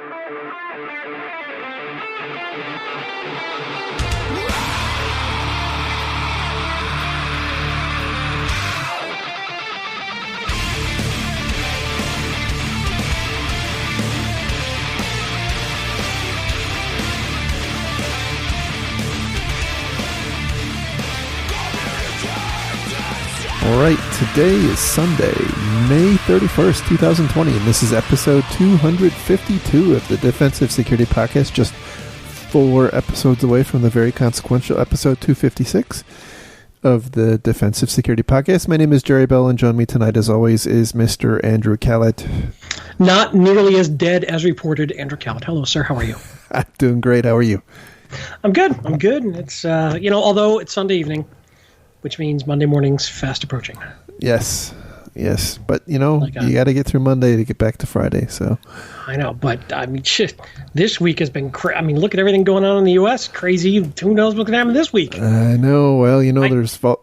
All right, today is Sunday, May 31st, 2020, and this is episode 252 of the Defensive Security Podcast, just 4 episodes away from the very consequential episode 256 of the Defensive Security Podcast. My name is Jerry Bell, and joining me tonight, as always, is Mr. Andrew Callett. Not nearly as dead as reported, Andrew Callett. Hello, sir. How are you? I'm doing great. How are you? I'm good. It's, although it's Sunday evening, which means Monday morning's fast approaching. Yes. But, you got to get through Monday to get back to Friday, so. I know, but, shit, this week has been look at everything going on in the U.S. Crazy. Who knows what's going to happen this week? I know. Well,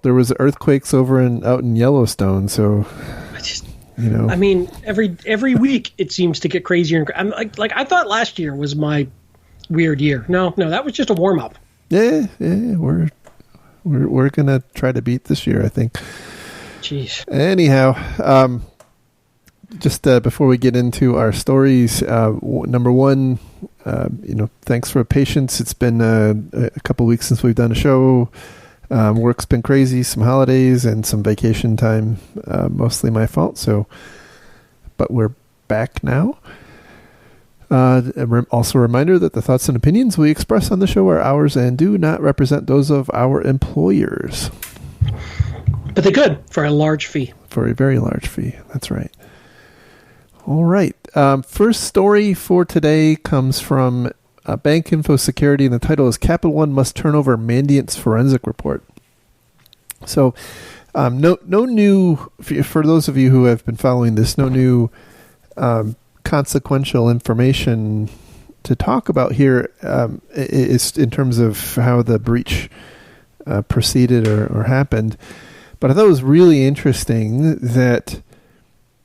there was earthquakes out in Yellowstone, so, every week it seems to get crazier. I'm I thought last year was my weird year. No, that was just a warm-up. Yeah, we're going to try to beat this year, I think. Jeez. Anyhow, just before we get into our stories, number one, thanks for patience. It's been a couple weeks since we've done a show. Work's been crazy, some holidays and some vacation time, mostly my fault. But we're back now. Also a reminder that the thoughts and opinions we express on the show are ours and do not represent those of our employers. But they could, for a large fee. For a very large fee. That's right. All right. First story for today comes from Bank Info Security, and the title is Capital One Must Turn Over Mandiant's Forensic Report. So, no new, for those of you who have been following this, no new consequential information to talk about here is in terms of how the breach proceeded or happened. But I thought it was really interesting that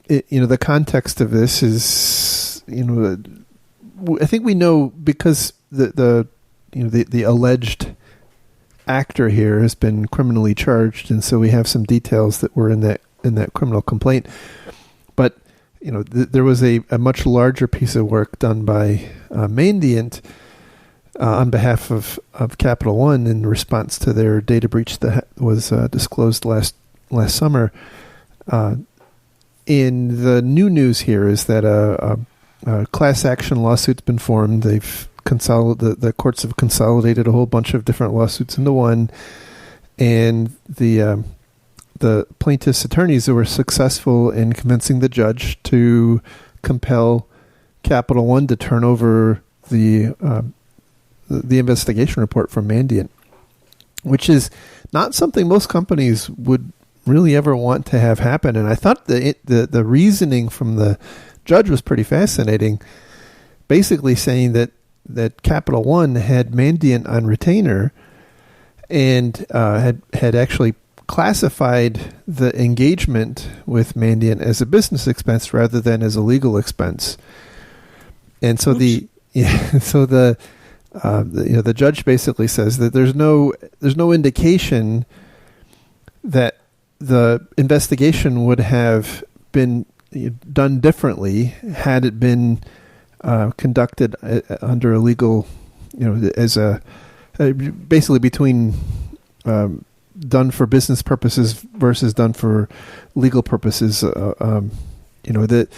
the context of this is I think we know because the alleged actor here has been criminally charged, and so we have some details that were in that criminal complaint. But there was a much larger piece of work done by Mandiant on behalf of Capital One in response to their data breach that was disclosed last summer. In the new news here is that a class action lawsuit's been formed. The courts have consolidated a whole bunch of different lawsuits into one, and the plaintiff's attorneys who were successful in convincing the judge to compel Capital One to turn over the investigation report from Mandiant, which is not something most companies would really ever want to have happen. And I thought the reasoning from the judge was pretty fascinating, basically saying that Capital One had Mandiant on retainer and had actually classified the engagement with Mandiant as a business expense rather than as a legal expense. And so the judge basically says that there's no indication that the investigation would have been done differently had it been conducted under a legal, as a basically between done for business purposes versus done for legal purposes. That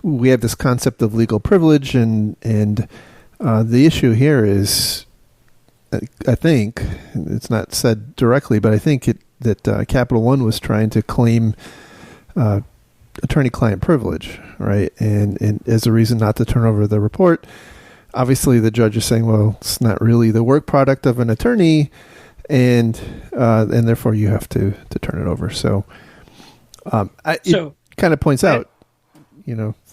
we have this concept of legal privilege, and the issue here is, I think it's not said directly, but I think that Capital One was trying to claim attorney-client privilege, right? And as a reason not to turn over the report. Obviously, the judge is saying, well, it's not really the work product of an attorney, and therefore you have to turn it over. So, it kind of points out,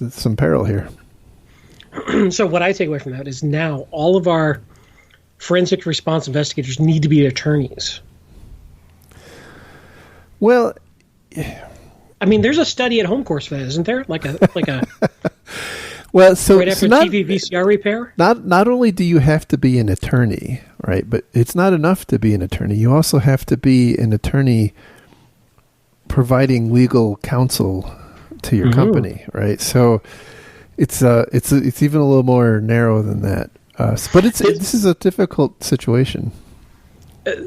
some peril here. So what I take away from that is now all of our forensic response investigators need to be attorneys. Well, I mean, there's a study at home course for that, isn't there? Like a. Well, so right after TV VCR repair. Not only do you have to be an attorney, right? But it's not enough to be an attorney. You also have to be an attorney providing legal counsel to your company, right? So it's even a little more narrow than that. But this is a difficult situation.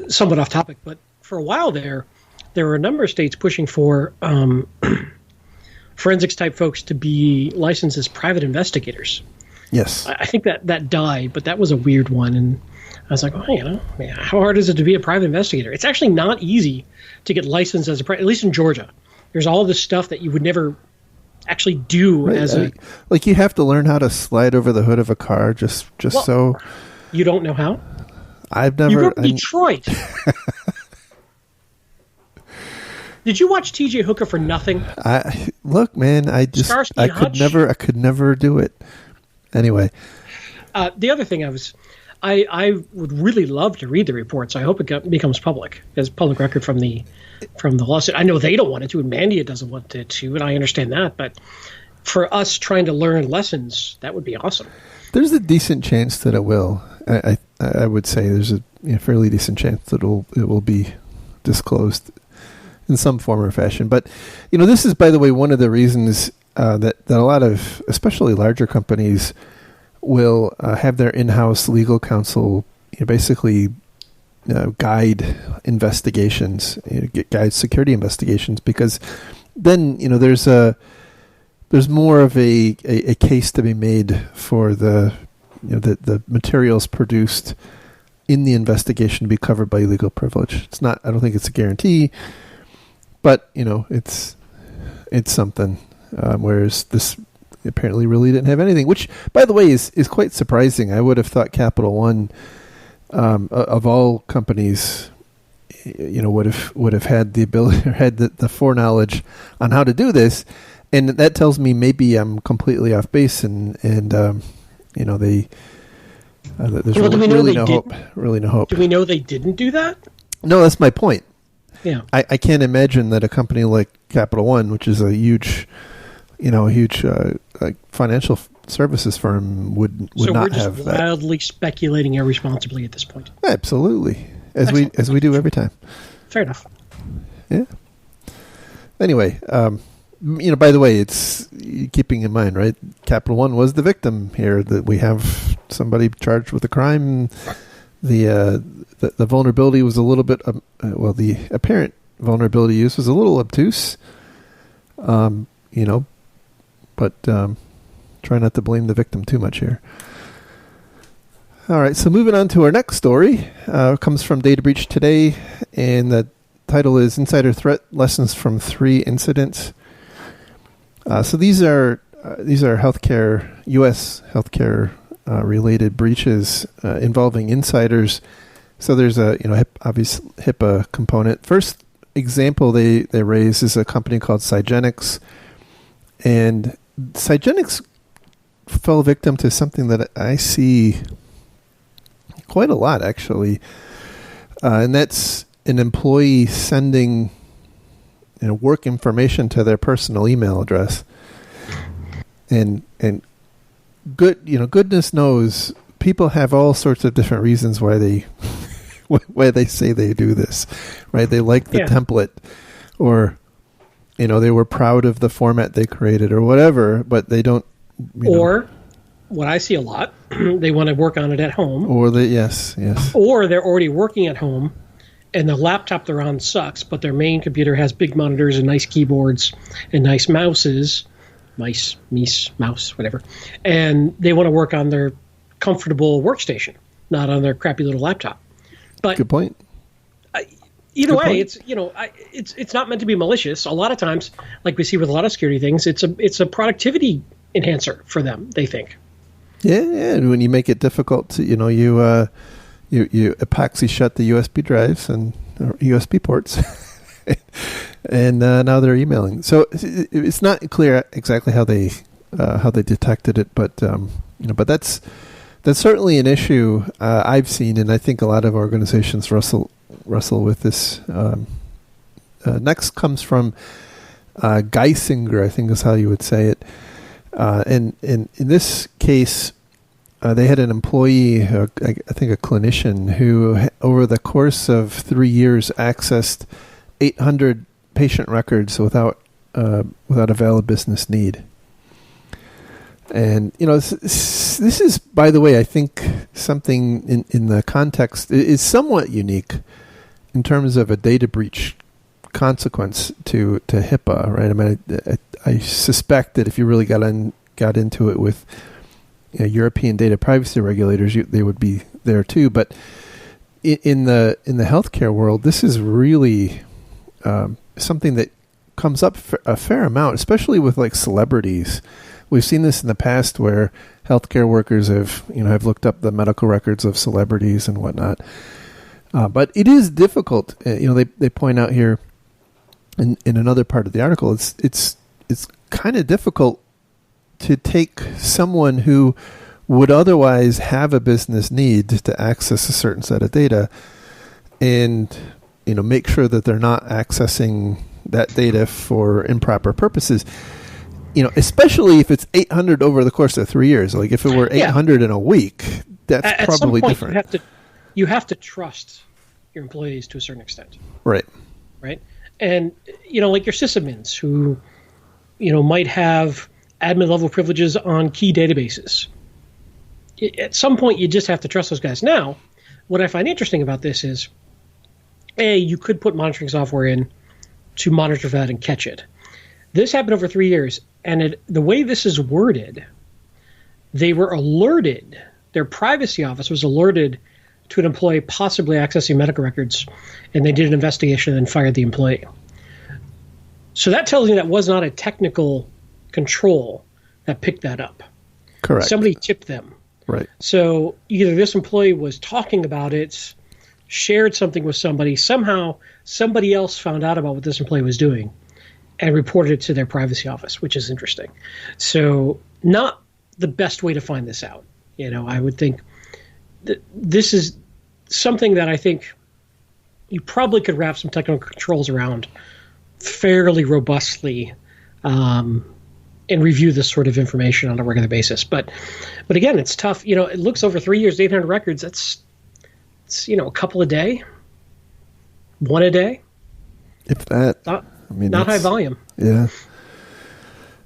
Somewhat off topic, but for a while there were a number of states pushing for forensics type folks to be licensed as private investigators. Yes. I think that died, but that was a weird one. And I was like, how hard is it to be a private investigator? It's actually not easy to get licensed as at least in Georgia. There's all this stuff that you would never actually do like you have to learn how to slide over the hood of a car just so. You don't know how? I've never. You grew up in Detroit. Did you watch T.J. Hooker for nothing? Look, man, I could never do it. Anyway, the other thing I would really love to read the report, so I hope it becomes public as public record from the lawsuit. I know they don't want it to, and Mandia doesn't want it to, and I understand that. But for us trying to learn lessons, that would be awesome. There's a decent chance that it will. I would say there's a fairly decent chance that it will be disclosed in some form or fashion. But this is, by the way, one of the reasons that a lot of, especially larger companies, will have their in-house legal counsel basically guide investigations, guide security investigations, because then there's more of a case to be made for the materials produced in the investigation to be covered by legal privilege. It's not. I don't think it's a guarantee, but it's something. Whereas this apparently really didn't have anything, which, by the way, is quite surprising. I would have thought Capital One, of all companies, would have had the ability or had the foreknowledge on how to do this, and that tells me maybe I'm completely off base, and they. There's really no hope. Do we know they didn't do that? No, that's my point. Yeah, I can't imagine that a company like Capital One, which is a huge financial services firm, would not have that. So we're just wildly speculating irresponsibly at this point. Absolutely, as we do every time. Fair enough. Yeah. Anyway, by the way, it's keeping in mind, right? Capital One was the victim here. That we have somebody charged with a crime. The vulnerability was a little bit. The apparent vulnerability use was a little obtuse. But try not to blame the victim too much here. All right, so moving on to our next story, comes from Data Breach Today, and the title is "Insider Threat Lessons from 3 Incidents." So these are healthcare, U.S. healthcare related breaches involving insiders. So there's a obvious HIPAA component. First example they raise is a company called Cygenix, and Cygenix fell victim to something that I see quite a lot, actually, and that's an employee sending work information to their personal email address, and goodness knows people have all sorts of different reasons why they say they do this, right? They like the template, or they were proud of the format they created or whatever, but they don't. Or what I see a lot, they want to work on it at home. Or yes. Or they're already working at home, and the laptop they're on sucks, but their main computer has big monitors and nice keyboards and nice mouses, mouse, whatever. And they want to work on their comfortable workstation, not on their crappy little laptop. But good point. Either way, it's not meant to be malicious. A lot of times, like we see with a lot of security things, it's a productivity enhancer for them, they think. Yeah, and when you make it difficult to, you epoxy shut the USB drives and USB ports, and now they're emailing. So it's not clear exactly how they detected it, but but that's certainly an issue I've seen, and I think a lot of organizations wrestle with this. Next comes from Geisinger, I think is how you would say it. And in this case, they had an employee, I think a clinician, who over the course of 3 years accessed 800 patient records without a valid business need. And, this is, by the way, I think something in the context is somewhat unique in terms of a data breach consequence to HIPAA, right? I mean, I suspect that if you really got into it with European data privacy regulators, they would be there too. But in the healthcare world, this is really something that comes up a fair amount, especially with like celebrities. We've seen this in the past where healthcare workers have looked up the medical records of celebrities and whatnot. But it is difficult. They point out here in another part of the article, it's kind of difficult to take someone who would otherwise have a business need to access a certain set of data and make sure that they're not accessing that data for improper purposes. Especially if it's 800 over the course of 3 years. Like if it were 800 in a week, that's at probably some point different. You have to trust your employees to a certain extent. Right. And, like your sysadmins who, might have admin level privileges on key databases. At some point, you just have to trust those guys. Now, what I find interesting about this is, you could put monitoring software in to monitor that and catch it. This happened over 3 years, and the way this is worded, they were alerted, their privacy office was alerted to an employee possibly accessing medical records, and they did an investigation and fired the employee. So that tells me that was not a technical control that picked that up. Correct. Somebody tipped them. Right. So either this employee was talking about it, shared something with somebody, somehow somebody else found out about what this employee was doing and reported it to their privacy office, which is interesting. So not the best way to find this out. I would think that this is something that I think you probably could wrap some technical controls around fairly robustly and review this sort of information on a regular basis. But again, it's tough. It looks over 3 years, 800 records. It's a couple a day, one a day. If that. Not high volume. Yeah.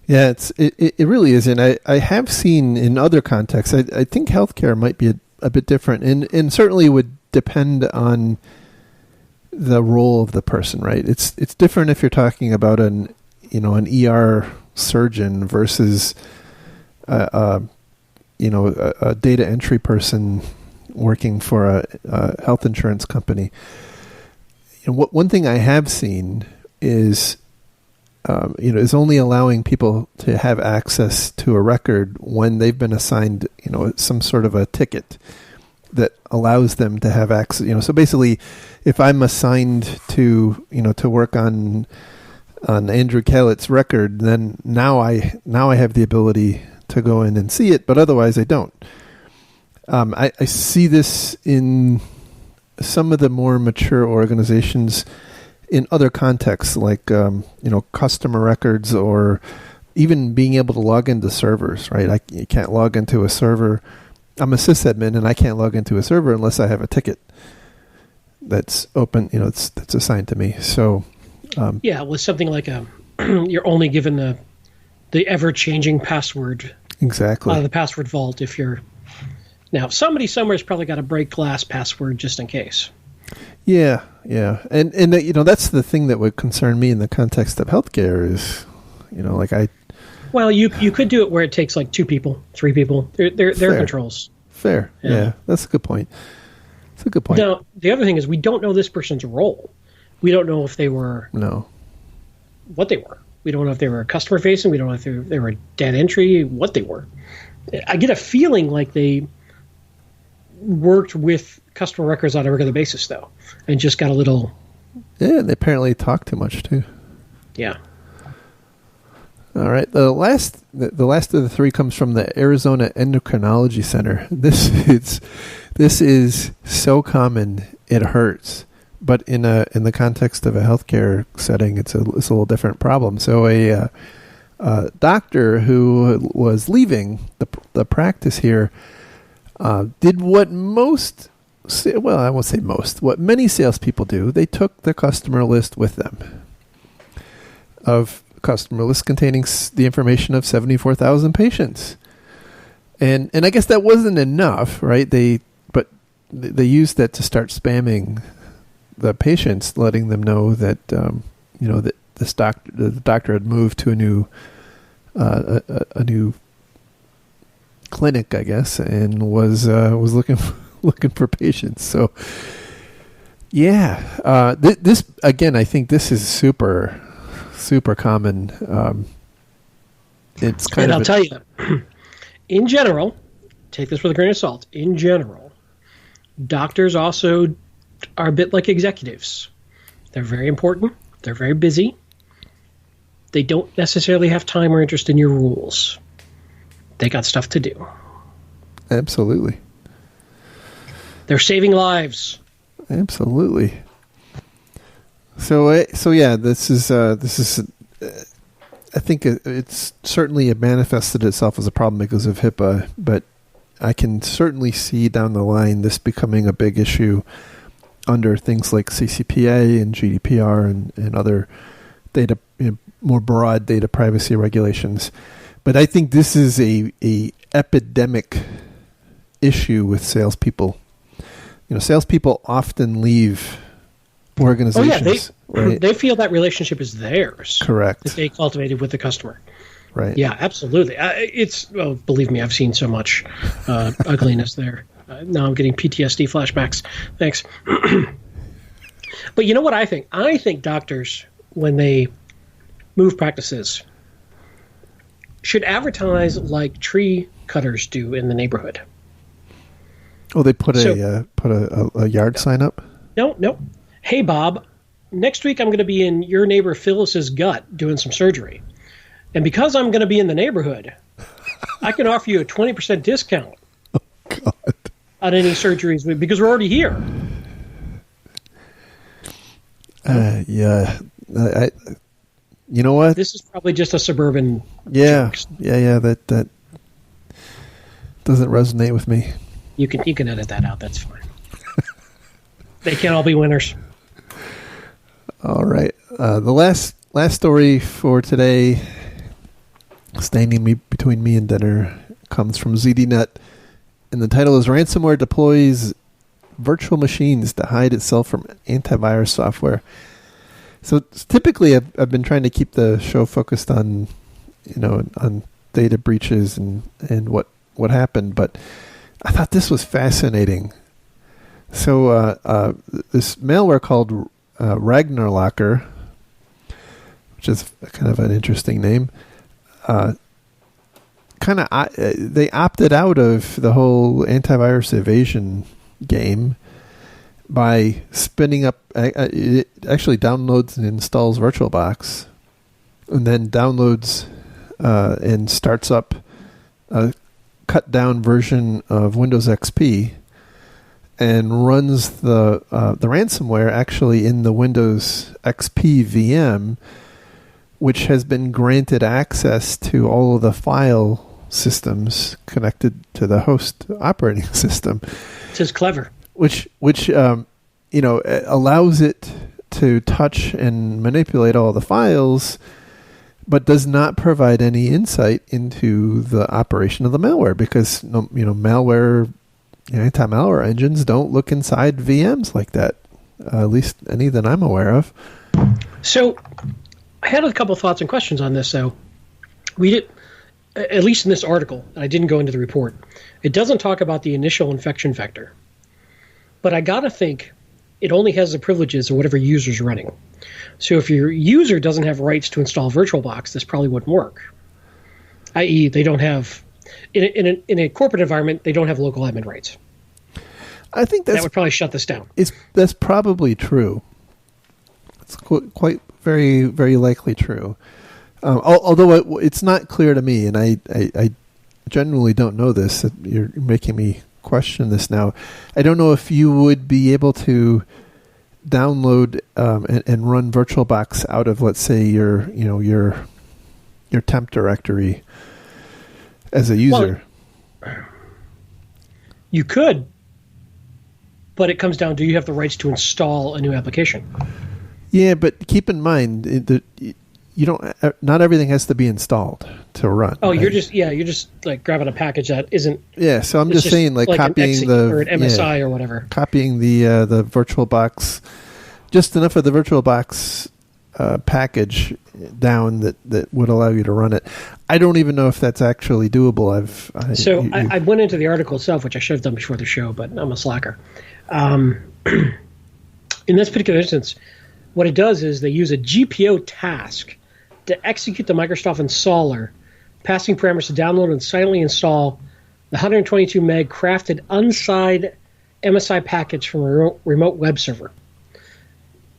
Yeah, it really is. And I have seen in other contexts, I think healthcare might be a bit different and certainly would depend on the role of the person, right? It's different if you're talking about an ER surgeon versus a data entry person working for a health insurance company. One thing I have seen is only allowing people to have access to a record when they've been assigned, some sort of a ticket that allows them to have access. So basically, if I'm assigned to work on Andrew Callett's record, then now I have the ability to go in and see it, but otherwise I don't. I see this in some of the more mature organizations in other contexts, like customer records, or even being able to log into servers. Right, you can't log into a server. I'm a sysadmin, and I can't log into a server unless I have a ticket that's open. That's assigned to me. So, with something like you're only given the ever-changing password. Exactly. Out of the password vault. Now, somebody somewhere's probably got a break glass password just in case. Yeah, and that's the thing that would concern me in the context of healthcare is, Well, you could do it where it takes like 2 people, 3 people. There are controls. Fair, yeah, that's a good point. That's a good point. Now, the other thing is we don't know this person's role. We don't know if they were what they were. We don't know if they were customer facing. We don't know if they were data entry. What they were. I get a feeling like they worked with customer records on a regular basis, though, and just got a little. Yeah, they apparently talk too much too. Yeah. All right. The last of the 3 comes from the Arizona Endocrinology Center. This is so common it hurts, but in the context of a healthcare setting, it's a little different problem. So a doctor who was leaving the practice here did what I won't say most, what many salespeople do. They took their customer list with them, of customer list containing the information of 74,000 patients. And I guess that wasn't enough, right? They used that to start spamming the patients, letting them know that that the doctor had moved to a new clinic, I guess, and was looking for patients. So yeah, this again, I think this is super common. It's kind and of. I'll tell you, in general, take this with a grain of salt. In general, doctors also are a bit like executives. They're very important. They're very busy. They don't necessarily have time or interest in your rules. They got stuff to do. Absolutely. They're saving lives. Absolutely. So yeah, this is. I think it's certainly manifested itself as a problem because of HIPAA, but I can certainly see down the line this becoming a big issue under things like CCPA and GDPR and other data, more broad data privacy regulations. But I think this is a epidemic issue with salespeople. Salespeople often leave organizations. Right? They feel that relationship is theirs. Correct. That they cultivated with the customer. Right. Yeah, absolutely. Believe me, I've seen so much ugliness there. Now I'm getting PTSD flashbacks. Thanks. But you know what I think? I think doctors, when they move practices, should advertise like tree cutters do in the neighborhood. Oh, they put a yard sign up? No. Hey, Bob, next week I'm going to be in your neighbor Phyllis's gut doing some surgery. And because I'm going to be in the neighborhood, I can offer you a 20% discount on any surgeries because we're already here. Yeah. You know what? This is probably just a suburban Yeah. joke. Yeah. That doesn't resonate with me. You can edit that out. That's fine. They can't all be winners. All right. The last story for today, standing between me and dinner, comes from ZDNet, and the title is "Ransomware Deploys Virtual Machines to Hide Itself from Antivirus Software." So typically, I've been trying to keep the show focused on, on data breaches and what happened, but I thought this was fascinating. So this malware called Ragnarlocker, which is kind of an interesting name, they opted out of the whole antivirus evasion game by spinning up. It actually downloads and installs VirtualBox, and then downloads and starts up a cut down version of Windows XP, and runs the ransomware actually in the Windows XP VM, which has been granted access to all of the file systems connected to the host operating system. This is clever. Which allows it to touch and manipulate all the files, but does not provide any insight into the operation of the malware, because malware, anti-malware engines don't look inside VMs like that, at least any that I'm aware of. So I had a couple of thoughts and questions on this. So we did, at least in this article, I didn't go into the report. It doesn't talk about the initial infection vector, but I got to think it only has the privileges of whatever user's running. So if your user doesn't have rights to install VirtualBox, this probably wouldn't work. I.e., they don't have, in a corporate environment, they don't have local admin rights. I think that would probably shut this down. That's probably true. It's quite very, very likely true. Although it's not clear to me, and I genuinely don't know this. You're making me question this now. I don't know if you would be able to download and run VirtualBox out of, let's say, your your temp directory as a user. Well, you could, but it comes down to you have the rights to install a new application. Yeah, but keep in mind that you don't. Not everything has to be installed to run. Oh, right? you're just like grabbing a package that isn't. Yeah, so I'm just saying, like copying or an MSI or whatever. Copying the VirtualBox, just enough of the VirtualBox package down that would allow you to run it. I don't even know if that's actually doable. I went into the article itself, which I should have done before the show, but I'm a slacker. In this particular instance, what it does is they use a GPO task to execute the Microsoft installer, passing parameters to download and silently install the 122 meg crafted unsigned MSI package from a remote web server.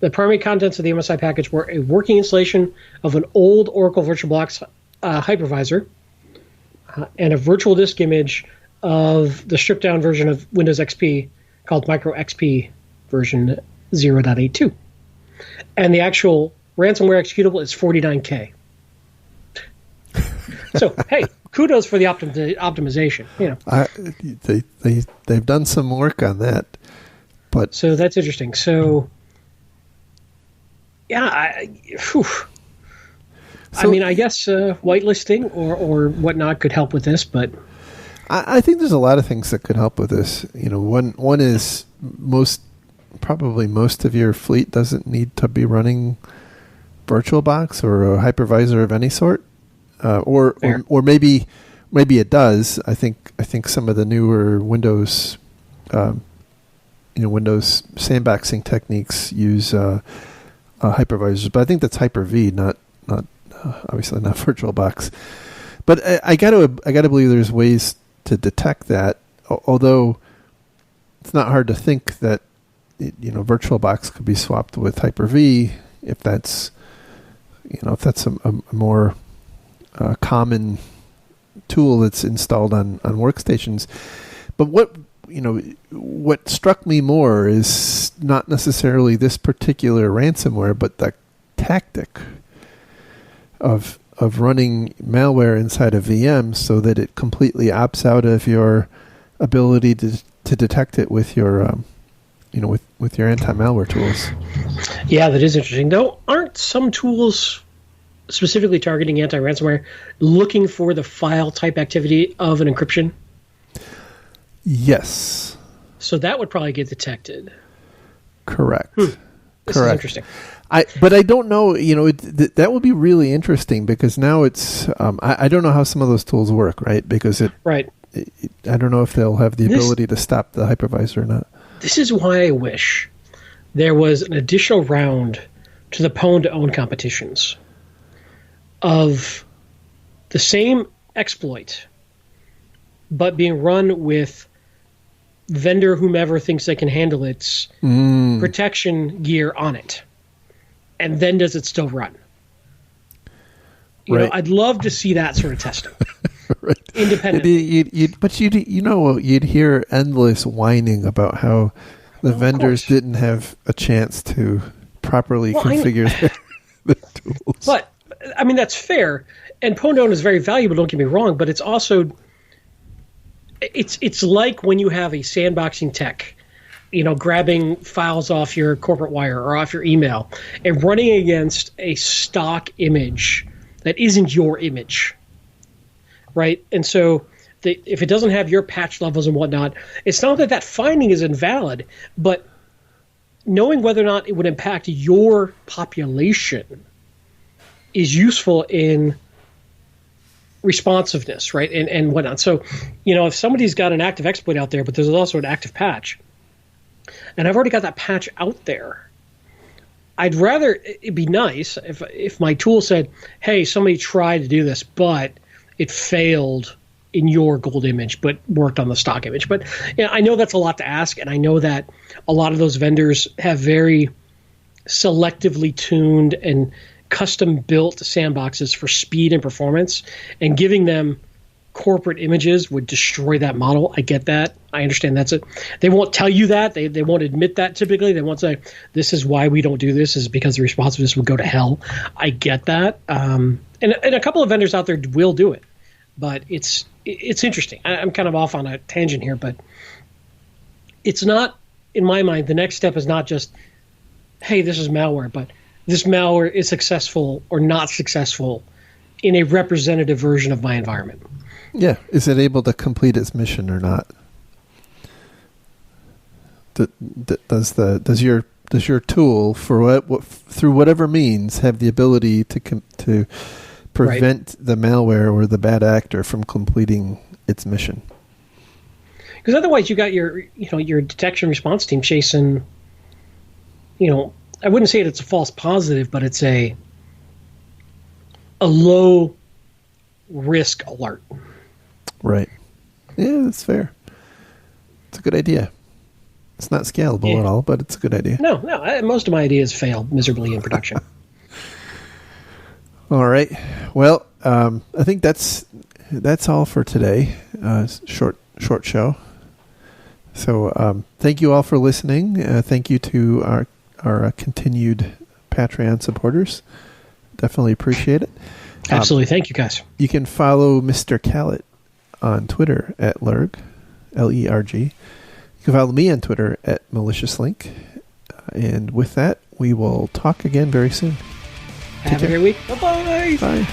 The primary contents of the MSI package were a working installation of an old Oracle VirtualBox hypervisor and a virtual disk image of the stripped-down version of Windows XP called Micro XP version 0.82. And the actual ransomware executable is 49K. So, hey, kudos for the optimization. You know, they've done some work on that, but so that's interesting. So, yeah, I mean, I guess whitelisting or whatnot could help with this, but I think there's a lot of things that could help with this. You know, one is probably most of your fleet doesn't need to be running VirtualBox or a hypervisor of any sort, or maybe it does. I think some of the newer Windows, Windows sandboxing techniques use hypervisors, but I think that's Hyper-V, not obviously not VirtualBox. But I gotta believe there's ways to detect that, although it's not hard to think that VirtualBox could be swapped with Hyper-V if that's a more common tool that's installed on workstations. But what struck me more is not necessarily this particular ransomware, but the tactic of running malware inside a VM so that it completely opts out of your ability to detect it with your with your anti-malware tools. Yeah, that is interesting. Though, aren't some tools specifically targeting anti-ransomware looking for the file type activity of an encryption? Yes. So that would probably get detected. Correct. This is interesting. But I don't know, that would be really interesting because now it's, I don't know how some of those tools work, right? Because I don't know if they'll have the ability to stop the hypervisor or not. This is why I wish there was an additional round to the Pwn to Own competitions of the same exploit, but being run with vendor whomever thinks they can handle its protection gear on it. And then does it still run? I'd love to see that sort of testing. Right. Independently. You'd hear endless whining about how the vendors didn't have a chance to properly configure the tools. But, I mean, that's fair. And Pwn to Own is very valuable, don't get me wrong, but it's also... It's like when you have a sandboxing tech, grabbing files off your corporate wire or off your email and running against a stock image that isn't your image, right? And so if it doesn't have your patch levels and whatnot, it's not that finding is invalid, but knowing whether or not it would impact your population is useful in responsiveness, right, and whatnot. So, if somebody's got an active exploit out there, but there's also an active patch, and I've already got that patch out there, I'd rather it'd be nice if my tool said, hey, somebody tried to do this, but it failed in your gold image, but worked on the stock image. But I know that's a lot to ask, and I know that a lot of those vendors have very selectively tuned and custom-built sandboxes for speed and performance, and giving them corporate images would destroy that model. I get that. I understand that's it. They won't tell you that. They won't admit that typically. They won't say, this is why we don't do this, is because the responsiveness would go to hell. I get that. And a couple of vendors out there will do it. But it's interesting. I'm kind of off on a tangent here, but it's not, in my mind, the next step is not just, hey, this is malware, but this malware is successful or not successful in a representative version of my environment. Yeah. Is it able to complete its mission or not? Does your tool, for through whatever means, have the ability to prevent the malware or the bad actor from completing its mission? Because otherwise, you got your detection response team chasing. I wouldn't say it's a false positive, but it's a low risk alert. Right. Yeah, that's fair. It's a good idea. It's not scalable at all, but it's a good idea. No. Most of my ideas fail miserably in production. All right. Well, I think that's all for today. Short show. So thank you all for listening. Thank you to our continued Patreon supporters. Definitely appreciate it. Absolutely. Thank you, guys. You can follow Mr. Kallett on Twitter at Lerg, Lerg. You can follow me on Twitter at MaliciousLink. And with that, we will talk again very soon. Have a great week. Bye-bye. Bye.